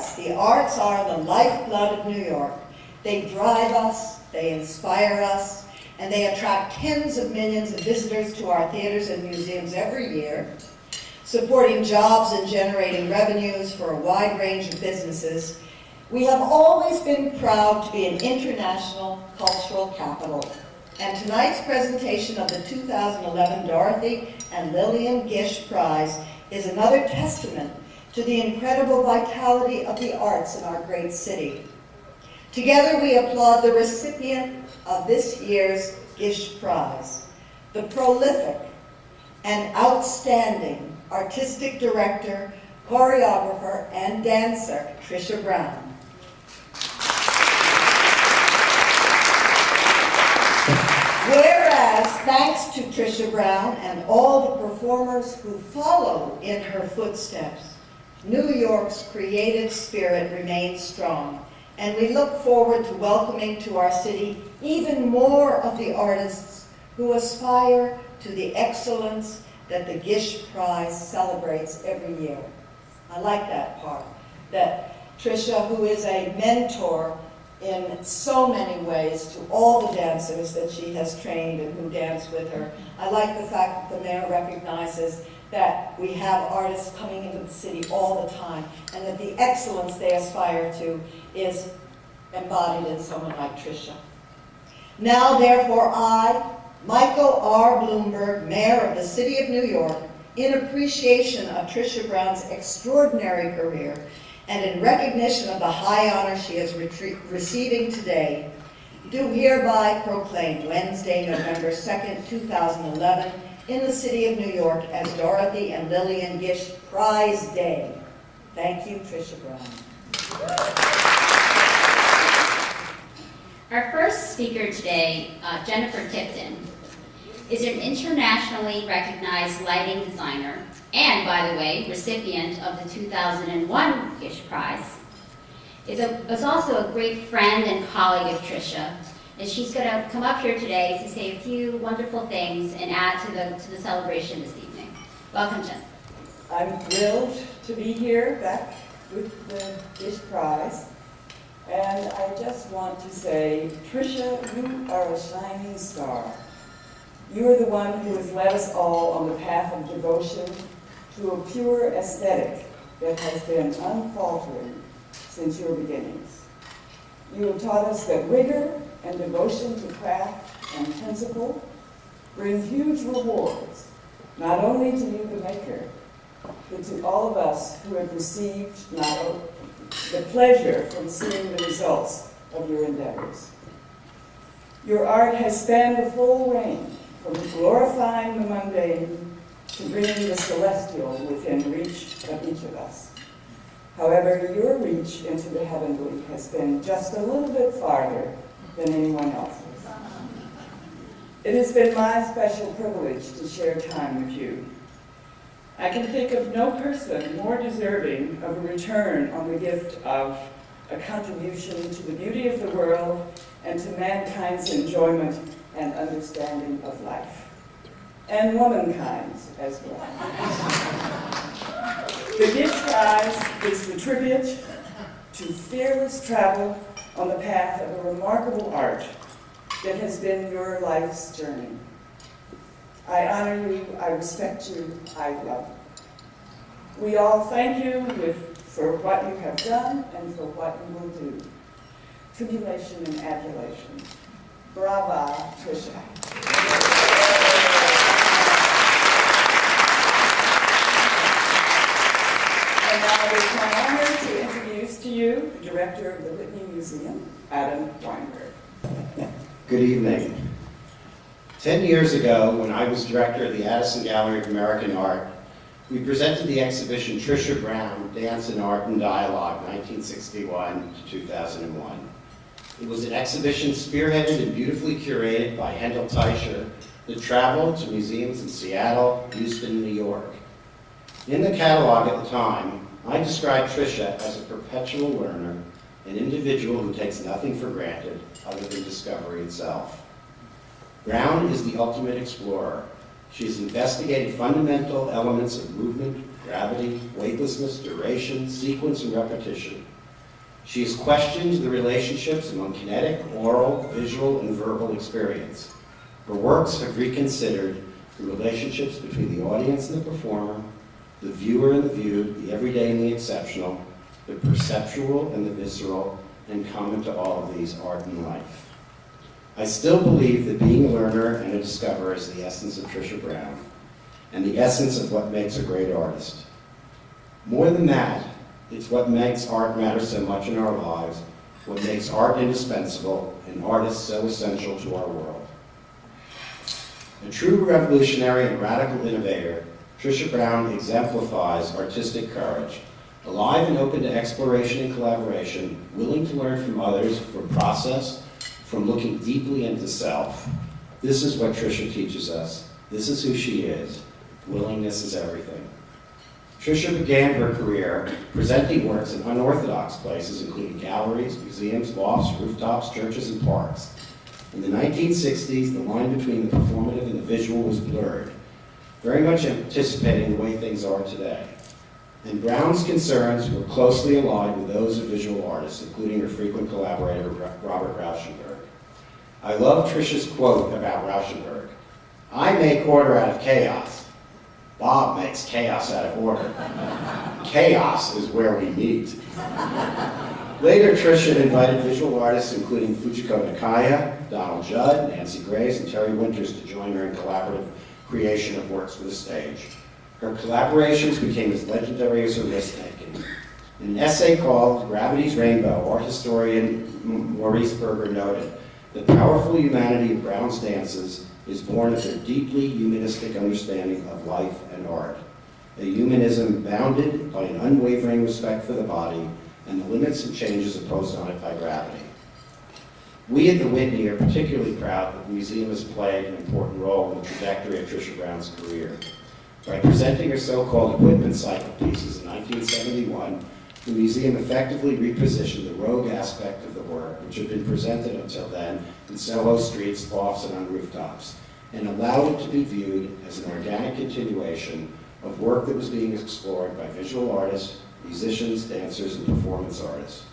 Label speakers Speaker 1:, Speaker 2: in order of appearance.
Speaker 1: arts. The arts are the lifeblood of New York. They drive us, they inspire us, and they attract tens of millions of visitors to our theaters and museums every year, supporting jobs and generating revenues for a wide range of businesses. We have always been proud to be an international cultural capital. And tonight's presentation of the 2011 Dorothy and Lillian Gish Prize is another testament to the incredible vitality of the arts in our great city. Together we applaud the recipient of this year's Gish Prize, the prolific and outstanding artistic director, choreographer, and dancer, Trisha Brown. Whereas, thanks to Trisha Brown and all the performers who follow in her footsteps, New York's creative spirit remains strong, and we look forward to welcoming to our city even more of the artists who aspire to the excellence that the Gish Prize celebrates every year. I like that part, that Trisha, who is a mentor in so many ways to all the dancers that she has trained and who dance with her. I like the fact that the mayor recognizes that we have artists coming into the city all the time and that the excellence they aspire to is embodied in someone like Trisha. Now, therefore, I, Michael R. Bloomberg, Mayor of the City of New York, in appreciation of Trisha Brown's extraordinary career and in recognition of the high honor she is receiving today, do hereby proclaim Wednesday, November 2nd, 2011, in the City of New York as Dorothy and Lillian Gish Prize Day. Thank you, Trisha Brown.
Speaker 2: Our first speaker today, Jennifer Tipton, is an internationally recognized lighting designer and, by the way, recipient of the 2001 Gish Prize. Is also a great friend and colleague of Trisha, and she's going to come up here today to say a few wonderful things and add to the celebration this evening. Welcome, Jen.
Speaker 3: I'm thrilled to be here back with the Gish Prize. And I just want to say, Trisha, you are a shining star. You are the one who has led us all on the path of devotion to a pure aesthetic that has been unfaltering since your beginnings. You have taught us that rigor and devotion to craft and principle bring huge rewards, not only to you, the maker, but to all of us who have received the pleasure from seeing the results of your endeavors. Your art has spanned the full range, from glorifying the mundane to bringing the celestial within reach of each of us. However, your reach into the heavenly has been just a little bit farther than anyone else's. It has been my special privilege to share time with you. I can think of no person more deserving of a return on the gift of a contribution to the beauty of the world and to mankind's enjoyment and understanding of life. And womankind's as well. The Gish Prize is the tribute to fearless travel on the path of a remarkable art that has been your life's journey. I honor you, I respect you, I love you. We all thank you for what you have done and for what you will do. Tribulation and adulation. Brava, Trisha. And now it is my honor to introduce to you the director of the Whitney Museum, Adam Weinberg.
Speaker 4: Good evening. 10 years ago, when I was director of the Addison Gallery of American Art, we presented the exhibition Trisha Brown, Dance and Art and Dialogue, 1961 to 2001. It was an exhibition spearheaded and beautifully curated by Hendel Teicher that traveled to museums in Seattle, Houston, and New York. In the catalog at the time, I described Trisha as a perpetual learner, an individual who takes nothing for granted other than discovery itself. Brown is the ultimate explorer. She has investigated fundamental elements of movement, gravity, weightlessness, duration, sequence, and repetition, She has questioned the relationships among kinetic, oral, visual, and verbal experience. Her works have reconsidered the relationships between the audience and the performer, the viewer and the viewed, the everyday and the exceptional, the perceptual and the visceral, and common to all of these, art and life. I still believe that being a learner and a discoverer is the essence of Trisha Brown, and the essence of what makes a great artist. More than that, it's what makes art matter so much in our lives, what makes art indispensable, and artists so essential to our world. A true revolutionary and radical innovator, Trisha Brown exemplifies artistic courage, alive and open to exploration and collaboration, willing to learn from others, from process, from looking deeply into self. This is what Trisha teaches us. This is who she is. Willingness is everything. Trisha began her career presenting works in unorthodox places, including galleries, museums, lofts, rooftops, churches, and parks. In the 1960s, the line between the performative and the visual was blurred, very much anticipating the way things are today. And Brown's concerns were closely aligned with those of visual artists, including her frequent collaborator, Robert Rauschenberg. I love Trisha's quote about Rauschenberg. "I make order out of chaos. Bob makes chaos out of order. Chaos is where we meet." Later, Trisha invited visual artists including Fujiko Nakaya, Donald Judd, Nancy Grace, and Terry Winters to join her in collaborative creation of works for the stage. Her collaborations became as legendary as her risk-taking. In an essay called Gravity's Rainbow, art historian Maurice Berger noted, "The powerful humanity of Brown's dances is born of their deeply humanistic understanding of life and art, a humanism bounded by an unwavering respect for the body and the limits and changes imposed on it by gravity." We at the Whitney are particularly proud that the museum has played an important role in the trajectory of Trisha Brown's career. By presenting her so-called equipment cycle pieces in 1971, the museum effectively repositioned the rogue aspect of the work, which had been presented until then in Soho streets, lofts, and on rooftops, and allowed it to be viewed as an organic continuation of work that was being explored by visual artists, musicians, dancers, and performance artists.